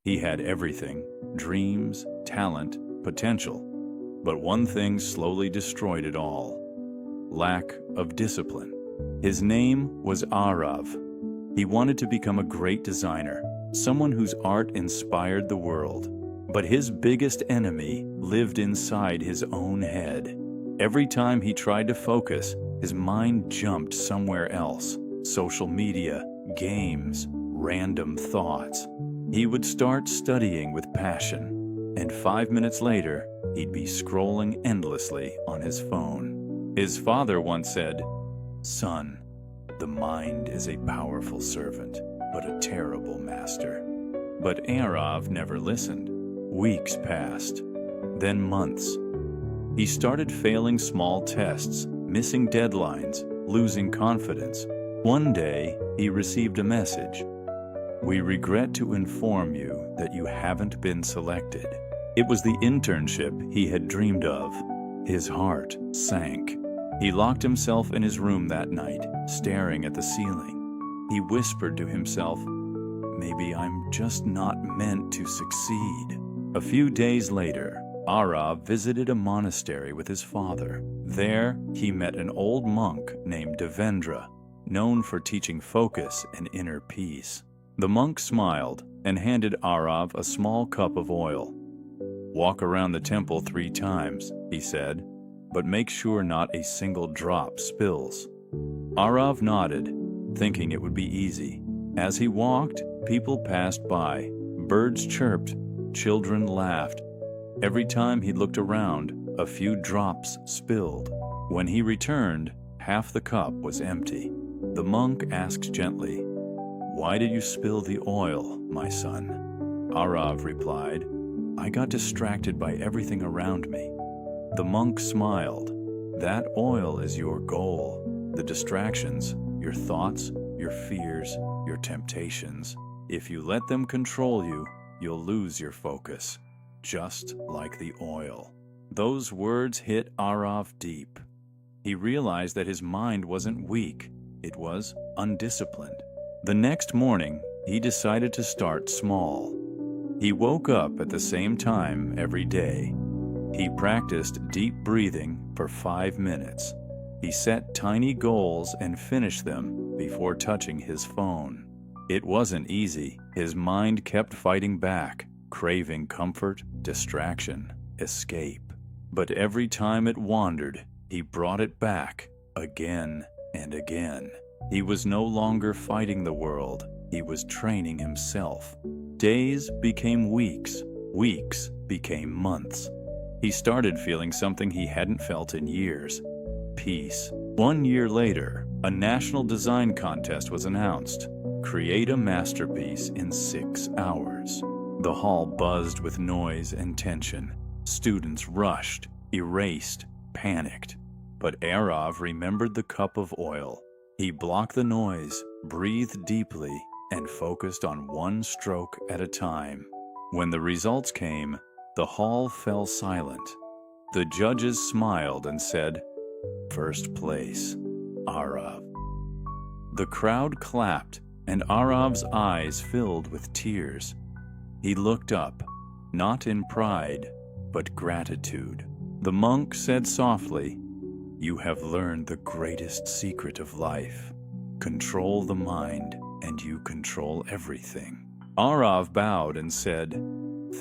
He had everything: dreams, talent, potential. But one thing slowly destroyed it all: lack of discipline. His name was Arav. He wanted to become a great designer, someone whose art inspired the world. But his biggest enemy lived inside his own head. Every time he tried to focus, his mind jumped somewhere else: social media, games, random thoughts. He would start studying with passion, and 5 minutes later, he'd be scrolling endlessly on his phone. His father once said, "Son, the mind is a powerful servant, but a terrible master." But Arav never listened. Weeks passed, then months. He started failing small tests, missing deadlines, losing confidence. One day, he received a message: "We regret to inform you that you haven't been selected." It was the internship he had dreamed of. His heart sank. He locked himself in his room that night, staring at the ceiling. He whispered to himself, "Maybe I'm just not meant to succeed." A few days later, Arav visited a monastery with his father. There, he met an old monk named Devendra, known for teaching focus and inner peace. The monk smiled and handed Arav a small cup of oil. "Walk around the temple 3 times, he said, "but make sure not a single drop spills." Arav nodded, thinking it would be easy. As he walked, people passed by. Birds chirped, children laughed. Every time he looked around, a few drops spilled. When he returned, half the cup was empty. The monk asked gently, "Why did you spill the oil, my son?" Arav replied, "I got distracted by everything around me." The monk smiled. "That oil is your goal. The distractions, your thoughts, your fears, your temptations. If you let them control you, you'll lose your focus, just like the oil." Those words hit Arav deep. He realized that his mind wasn't weak, it was undisciplined. The next morning, he decided to start small. He woke up at the same time every day. He practiced deep breathing for 5 minutes. He set tiny goals and finished them before touching his phone. It wasn't easy. His mind kept fighting back, craving comfort, distraction, escape. But every time it wandered, he brought it back again and again. He was no longer fighting the world. He was training himself. Days became weeks. Weeks became months. He started feeling something he hadn't felt in years: peace. 1 year later, a national design contest was announced. Create a masterpiece in 6 hours. The hall buzzed with noise and tension. Students rushed, erased, panicked. But Arav remembered the cup of oil. He blocked the noise, breathed deeply, and focused on one stroke at a time. When the results came, the hall fell silent. The judges smiled and said, "First place, Arav." The crowd clapped, and Arav's eyes filled with tears. He looked up, not in pride, but gratitude. The monk said softly, "You have learned the greatest secret of life. Control the mind, and you control everything." Arav bowed and said,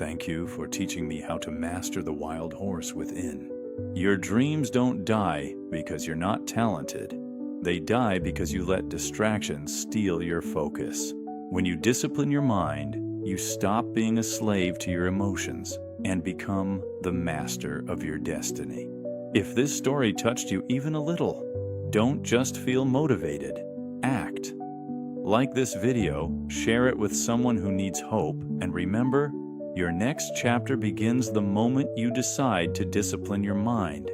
"Thank you for teaching me how to master the wild horse within. Your dreams don't die because you're not talented. They die because you let distractions steal your focus. When you discipline your mind, you stop being a slave to your emotions and become the master of your destiny." If this story touched you even a little, don't just feel motivated, act. Like this video, share it with someone who needs hope, and remember, your next chapter begins the moment you decide to discipline your mind.